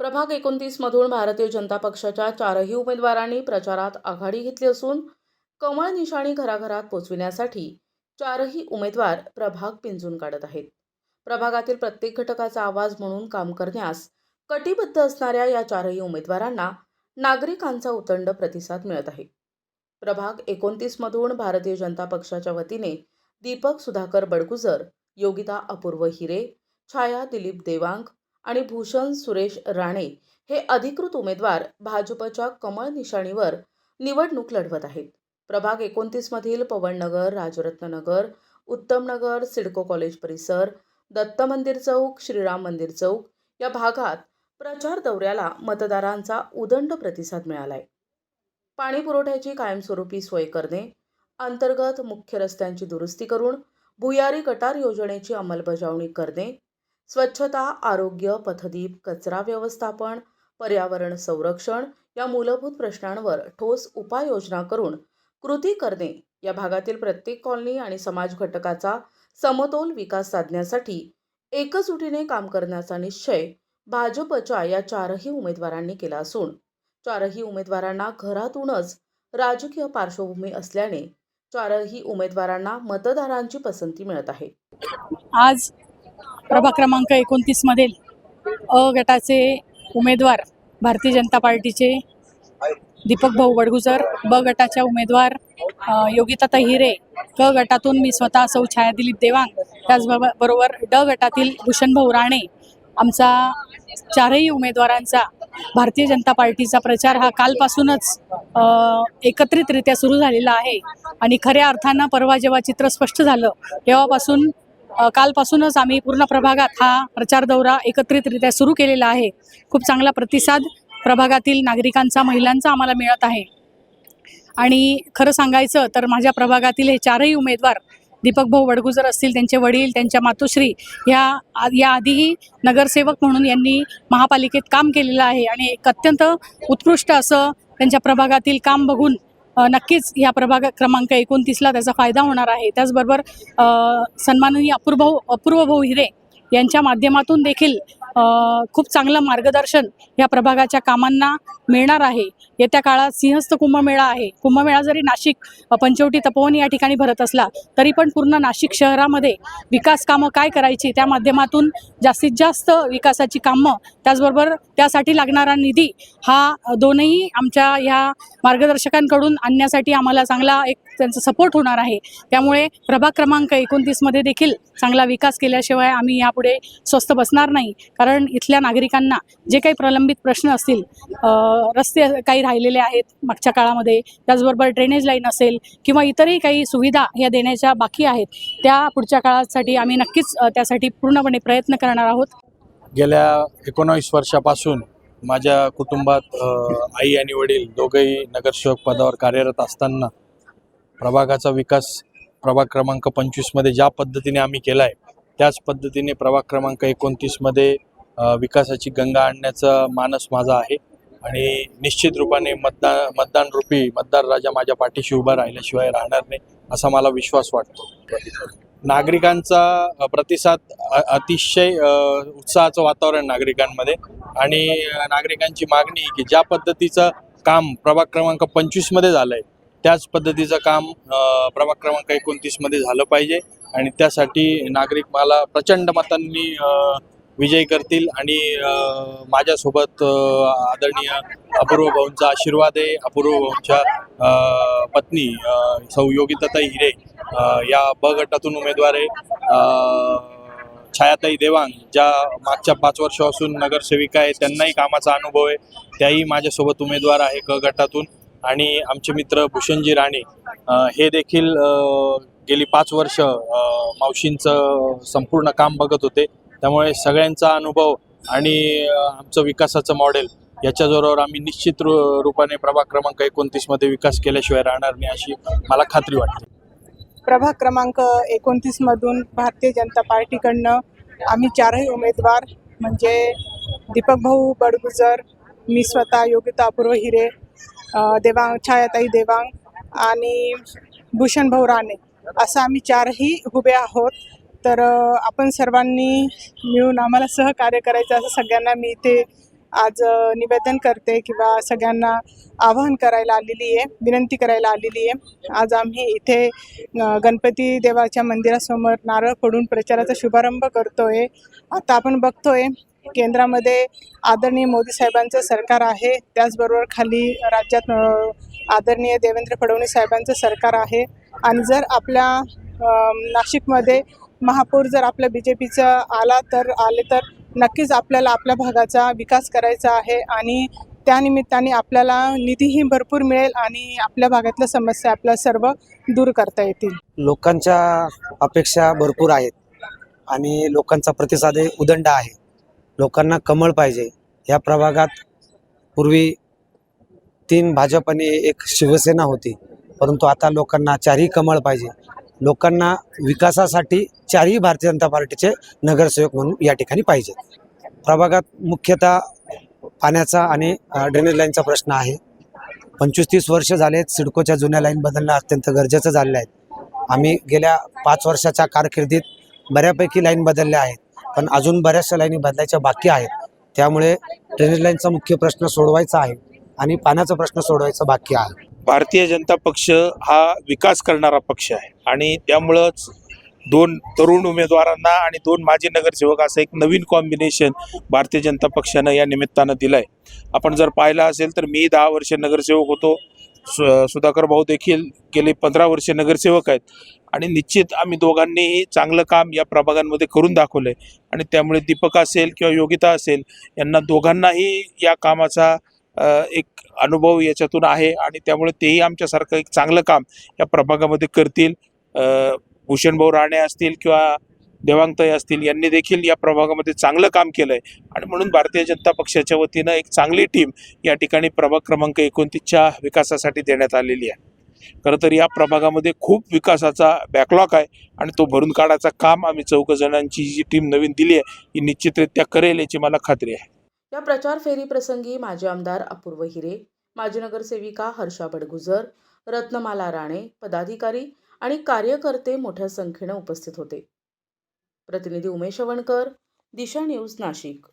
प्रभाग 29 मधून भारतीय जनता पक्षाच्या चारही उमेदवारांनी प्रचारात आघाडी घेतली असून कमळ निशाणी घराघरात पोचविण्यासाठी चारही उमेदवार प्रभाग पिंजून काढत आहेत. प्रभागातील प्रत्येक घटकाचा आवाज म्हणून काम करण्यास कटिबद्ध असणाऱ्या या चारही उमेदवारांना नागरिकांचा उतंड प्रतिसाद मिळत आहे. प्रभाग 29 मधून भारतीय जनता पक्षाच्या वतीने दीपक सुधाकर बडगुजर, योगिता अपूर्व हिरे, छाया दिलीप देवांग आणि भूषण सुरेश राणे हे अधिकृत उमेदवार भाजपच्या कमळ निशाणीवर निवडणूक लढवत आहेत. प्रभाग 29 मधील पवननगर, राजरत्ननगर, उत्तमनगर, सिडको कॉलेज परिसर, दत्त मंदिर चौक, श्रीराम मंदिर चौक या भागात प्रचार दौऱ्याला मतदारांचा उदंड प्रतिसाद मिळालाय. पाणी पुरवठ्याची कायमस्वरूपी सोय करणे, अंतर्गत मुख्य रस्त्यांची दुरुस्ती करून भुयारी गटार योजनेची अंमलबजावणी करणे, स्वच्छता, आरोग्य, पथदीप, कचरा व्यवस्थापन, पर्यावरण संरक्षण या मूलभूत प्रश्नांवर ठोस उपाययोजना करून कृती करणे, या भागातील प्रत्येक कॉलनी आणि समाज घटकाचा समतोल विकास साधण्यासाठी एकजुटीने काम करण्याचा निश्चय भाजपच्या या चारही उमेदवारांनी केला असून चारही उमेदवारांना घरातूनच राजकीय पार्श्वभूमी असल्याने चारही उमेदवारांना मतदारांची पसंती मिळत आहे. आज प्रभाग क्रमांक 29 मधील अ गटाचे उमेदवार भारतीय जनता पार्टीचे दीपक भाऊ बडगुजर, ब गटाच्या उमेदवार योगिताताई हिरे, क गटातून मी स्वतः सौ छाया दिलीप देवांग, त्याचबरोबर ड गटातील भूषण भाऊ राणे, आमचा चारही उमेदवारांचा भारतीय जनता पार्टीचा प्रचार हा कालपासूनच एकत्रितरित्या सुरू झालेला आहे. आणि खऱ्या अर्थानं परवा जेव्हा चित्र स्पष्ट झालं तेव्हापासून कालपासूनच आम्ही पूर्ण प्रभागात हा प्रचार दौरा एकत्रितरित्या सुरू केलेला आहे. खूप चांगला प्रतिसाद प्रभागातील नागरिकांचा, महिलांचा आम्हाला मिळत आहे. आणि खरं सांगायचं तर माझ्या प्रभागातील हे चारही उमेदवार दीपक भाऊ बडगुजर असतील, त्यांचे वडील, त्यांच्या मातोश्री या आधीही नगरसेवक म्हणून यांनी महापालिकेत काम केलेलं आहे आणि एक अत्यंत उत्कृष्ट असं त्यांच्या प्रभागातील काम बघून नक्कीच या प्रभाग क्रमांक 29ला त्याचा फायदा होणार आहे. त्याचबरोबर सन्माननीय अपूर्व भाऊ हिरे यांच्या माध्यमातून देखील खूप चांगलं मार्गदर्शन या प्रभागाच्या कामांना मिळणार आहे. येत्या काळात सिंहस्थ कुंभमेळा आहे. कुंभमेळा जरी नाशिक, पंचवटी, तपोवन या ठिकाणी भरत असला तरी पण पूर्ण नाशिक शहरामध्ये विकास कामं काय करायची, त्या माध्यमातून जास्तीत जास्त विकासाची कामं, त्याचबरोबर त्यासाठी लागणारा निधी हा दोनही आमच्या ह्या मार्गदर्शकांकडून आणण्यासाठी आम्हाला चांगला एक त्यांचा सपोर्ट होणार आहे. त्यामुळे प्रभाग क्रमांक 29मध्ये देखील चांगला विकास केल्याशिवाय आम्ही यापुढे स्वस्थ बसणार नाही. कारण इथल्या नागरिकांना जे काही प्रलंबित प्रश्न असतील, रस्ते काही राहिलेले आहेत मागच्या काळामध्ये, त्याचबरोबर ड्रेनेज लाईन असेल किंवा इतरही काही सुविधा या देण्याच्या बाकी आहेत, त्या पुढच्या काळासाठी आम्ही नक्कीच त्यासाठी पूर्णपणे प्रयत्न करणार आहोत. गेल्या 19 वर्षापासून माझ्या कुटुंबात आई आणि वडील दोघंही नगरसेवक पदावर कार्यरत असताना प्रभागाचा विकास प्रभाग क्रमांक 25मध्ये ज्या पद्धतीने आम्ही केला आहे त्याच पद्धतीने प्रभाग क्रमांक 29मध्ये विकासाची गंगा आणण्याचा मानस माझा आहे. आणि निश्चित रूपाने मतदान रूपी मतदार राजा माझ्या पाठीशी उभा राहिल्याशिवाय राहणार नाही असा मला विश्वास वाटतो. नागरिकांचा प्रतिसाद अतिशय उत्साहाचं वातावरण नागरिकांमध्ये आणि नागरिकांची मागणी की ज्या पद्धतीचं काम प्रभाग क्रमांक 25मध्ये झालं आहे त्याच पद्धतीचं काम प्रभाग क्रमांक 29मध्ये झालं पाहिजे. आणि त्यासाठी नागरिक मला प्रचंड मतांनी विजयी करतील आणि माझ्यासोबत आदरणीय अपूर्व भाऊंचा आशीर्वाद आहे. अपूर्व भाऊंच्या पत्नी सौ योगिताताई हिरे या ब गटातून उमेदवार आहे. छायाताई देवांग ज्या मागच्या 5 वर्षापासून नगरसेविका आहे, त्यांनाही कामाचा अनुभव आहे, त्याही माझ्यासोबत उमेदवार आहे क गटातून. आणि आमचे मित्र भूषणजी राणे हे देखील गेली 5 वर्ष मावशींचं संपूर्ण काम बघत होते. त्यामुळे सगळ्यांचा अनुभव आणि आमचं विकासाचं मॉडेल याच्या जोरावर आम्ही निश्चित रूपाने प्रभाग क्रमांक 29मध्ये विकास केल्याशिवाय राहणार नाही अशी मला खात्री वाटते. प्रभाग क्रमांक 29मधून भारतीय जनता पार्टीकडनं आम्ही चारही उमेदवार म्हणजे दीपक भाऊ बडगुजर, मी स्वतः योगिता अपूर्व हिरे, छायाताई देवांग आणि भूषण भाऊ राणे असं आम्ही चारही उभे आहोत. तर आपण सर्वांनी मिळून आम्हाला सहकार्य करायचं असं सगळ्यांना मी इथे आज निवेदन करते किंवा सगळ्यांना आवाहन करायला आलेली आहे, विनंती करायला आलेली आहे. आज आम्ही इथे गणपती देवाच्या मंदिरासमोर नारळ फोडून प्रचाराचा शुभारंभ करतोय. आता आपण बघतोय केंद्रामध्ये आदरणीय मोदी साहेबांचं सरकार आहे, त्याचबरोबर खाली राज्यात आदरणीय देवेंद्र फडणवीस साहेबांचं सरकार आहे. आणि जर आपल्या नाशिकमध्ये महापौर जर आपल्या BJPचा आले तर नक्कीच आपल्याला आपल्या भागाचा विकास करायचा आहे आणि त्यानिमित्ताने आपल्याला निधीही भरपूर मिळेल आणि आपल्या भागातल्या समस्या आपल्या सर्व दूर करता येतील. लोकांच्या अपेक्षा भरपूर आहेत आणि लोकांचा प्रतिसाद उदंड आहे. लोकांना कमळ पाहिजे. या प्रभागात पूर्वी 3 भाजप आणि 1 शिवसेना होती, परंतु आता लोकांना 4ही कमळ पाहिजे. लोकांना विकासासाठी 4ही भारतीय जनता पार्टीचे नगरसेवक म्हणून या ठिकाणी पाहिजे. प्रभागात मुख्यतः पाण्याचा आणि ड्रेनेज लाईनचा प्रश्न आहे. 25-30 वर्ष झालेत. सिडकोच्या जुन्या लाईन बदलणं अत्यंत गरजेचं झालेलं आहे. आम्ही गेल्या 5 वर्षाच्या कारकिर्दीत बऱ्यापैकी लाईन बदलल्या आहेत, पण अजून बऱ्याचशा लाईनी बदलायच्या बाकी आहेत. त्यामुळे ड्रेनेज लाईनचा मुख्य प्रश्न सोडवायचा आहे आणि पाण्याचा प्रश्न सोडवायचा बाकी आहे. भारतीय जनता पक्ष हा विकास करणारा पक्ष आहे आणि त्यामुळंच 2 तरुण उमेदवारांना आणि 2 माजी नगरसेवक असं एक नवीन कॉम्बिनेशन भारतीय जनता पक्षानं या निमित्तानं दिलं आहे. आपण जर पाहिलं असेल तर मी 10 वर्ष नगरसेवक होतो. सुधाकर भाऊ देखील गेले 15 वर्ष नगरसेवक आहेत आणि निश्चित आम्ही दोघांनीही चांगलं काम या प्रभागांमध्ये करून दाखवलं आहे आणि त्यामुळे दीपक असेल किंवा योगिता असेल यांना दोघांनाही या कामाचा एक अनुभव याच्यातून आहे आणि त्यामुळे तेही आमच्यासारखं एक चांगलं काम या प्रभागामध्ये करतील. भूषणभाऊ राणे असतील किंवा देवांगताई असतील यांनी देखील या प्रभागामध्ये चांगलं काम केलं आहे आणि म्हणून भारतीय जनता पक्षाच्या वतीनं एक चांगली टीम या ठिकाणी प्रभाग क्रमांक 29च्या विकासासाठी देण्यात आलेली आहे. खरं तर या प्रभागामध्ये खूप विकासाचा बॅकलॉग आहे आणि तो भरून काढायचं काम आम्ही 4 जणांची जी टीम नवीन दिली आहे ही निश्चितरित्या करेल याची मला खात्री आहे. या प्रचार फेरीप्रसंगी माजी आमदार अपूर्व हिरे, माजी नगरसेविका हर्षा बडगुजर, रत्नमाला राणे, पदाधिकारी आणि कार्यकर्ते मोठ्या संख्येने उपस्थित होते. प्रतिनिधी उमेश वणकर, दिशा न्यूज, नाशिक.